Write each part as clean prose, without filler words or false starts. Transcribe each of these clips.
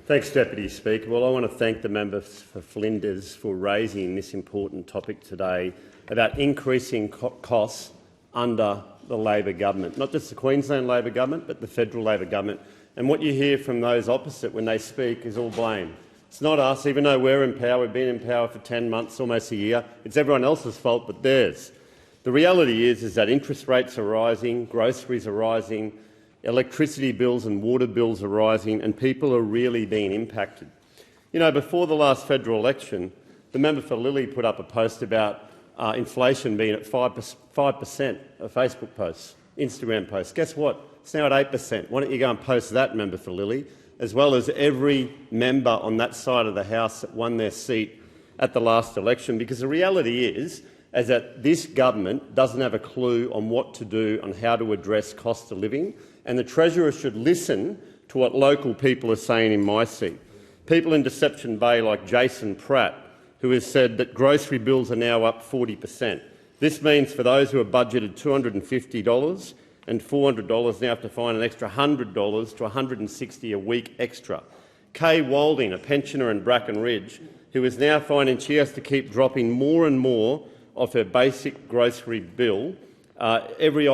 Thanks, Deputy Speaker. Well, I want to thank the member for Flinders for raising this important topic today about increasing costs under the Labor government, not just the Queensland Labor government but the federal Labor government. And what you hear from those opposite when they speak is all blame. It's not us, even though we're in power. We've been in power for 10 months, almost a year. It's everyone else's fault but theirs. The reality is that interest rates are rising, groceries are rising, electricity bills and water bills are rising, and people are really being impacted. You know, before the last federal election, the member for Lilly put up a post about inflation being at 5% of Facebook posts, Instagram posts. Guess what? It's now at 8%. Why don't you go and post that, member for Lilly, as well as every member on that side of the House that won their seat at the last election? Because the reality is that this government doesn't have a clue on what to do on how to address cost of living, and the Treasurer should listen to what local people are saying in my seat. People in Deception Bay like Jason Pratt, who has said that grocery bills are now up 40%. This means for those who have budgeted $250 and $400 now have to find an extra $100 to $160 a week extra. Kay Walding, a pensioner in Bracken Ridge, who is now finding she has to keep dropping more and more of her basic grocery bill. Every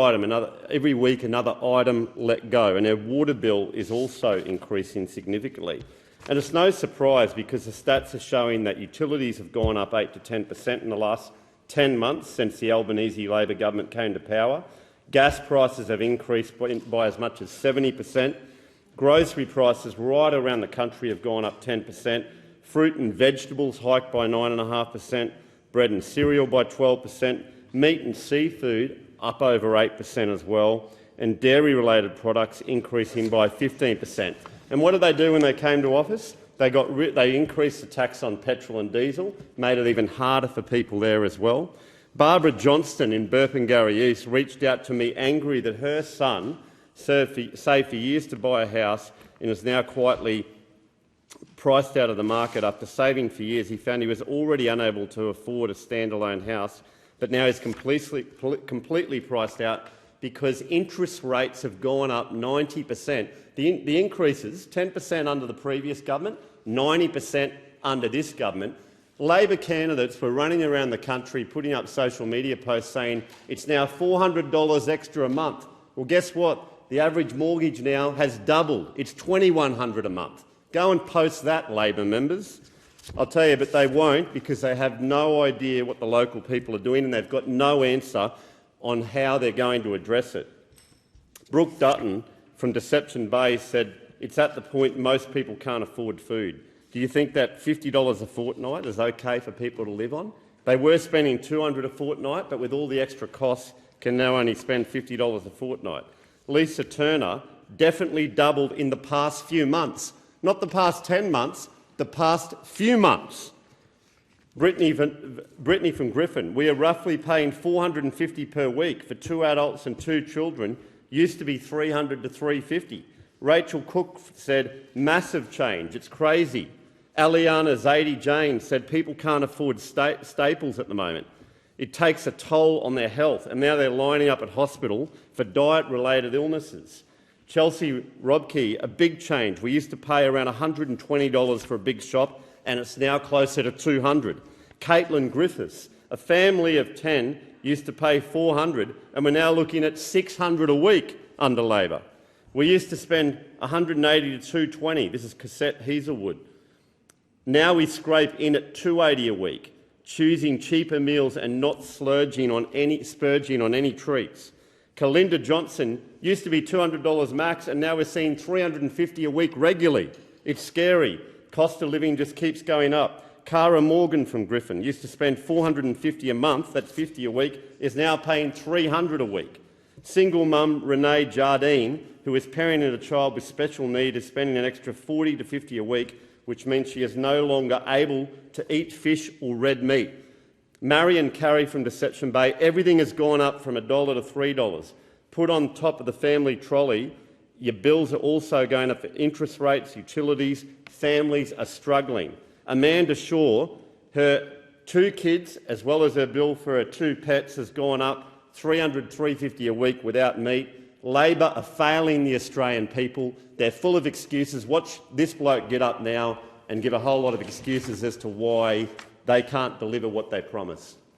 week another item let go, and her water bill is also increasing significantly. And it's no surprise because the stats are showing that utilities have gone up 8 to 10% in the last 10 months since the Albanese Labor government came to power. Gas prices have increased by as much as 70%. Grocery prices right around the country have gone up 10%. Fruit and vegetables hiked by 9.5%. Bread and cereal by 12%. Meat and seafood up over 8% as well. And dairy-related products increasing by 15%. And what did they do when they came to office? They increased the tax on petrol and diesel, made it even harder for people there as well. Barbara Johnston in Burpengary East reached out to me angry that her son saved for years to buy a house and is now quietly priced out of the market. After saving for years, he found he was already unable to afford a standalone house, but now he's completely priced out because interest rates have gone up 90%. The increases, 10% under the previous government, 90% under this government. Labor candidates were running around the country putting up social media posts saying it's now $400 extra a month. Well, guess what? The average mortgage now has doubled. It's $2,100 a month. Go and post that, Labor members. I'll tell you, but they won't because they have no idea what the local people are doing and they've got no answer on how they're going to address it. Brooke Dutton from Deception Bay said it's at the point most people can't afford food. Do you think that $50 a fortnight is okay for people to live on? They were spending $200 a fortnight, but with all the extra costs can now only spend $50 a fortnight. Lisa Turner definitely doubled in the past few months, not the past 10 months, the past few months. Brittany from Griffin, we are roughly paying $450 per week for 2 adults and 2 children. Used to be $300 to $350. Rachel Cook said, massive change, it's crazy. Aliana Zadie-Jane said people can't afford staples at the moment. It takes a toll on their health, and now they're lining up at hospital for diet-related illnesses. Chelsea Robkey, a big change. We used to pay around $120 for a big shop, and it's now closer to $200. Caitlin Griffiths, a family of 10 used to pay $400, and we're now looking at $600 a week under Labor. We used to spend $180 to $220. This is Cassette Hazelwood. Now we scrape in at $280 a week, choosing cheaper meals and not splurging on any treats. Kalinda Johnson used to be $200 max, and now we're seeing $350 a week regularly. It's scary. Cost of living just keeps going up. Cara Morgan from Griffin used to spend $450 a month, that's $50 a week, is now paying $300 a week. Single mum Renee Jardine, who is parenting a child with special need, is spending an extra $40 to $50 a week, which means she is no longer able to eat fish or red meat. Marion Carey from Deception Bay, everything has gone up from $1 to $3. Put on top of the family trolley, your bills are also going up for interest rates, utilities. Families are struggling. Amanda Shaw, her 2 kids as well as her bill for her 2 pets has gone up $300, $350 a week without meat. Labor are failing the Australian people. They're full of excuses. Watch this bloke get up now and give a whole lot of excuses as to why they can't deliver what they promise.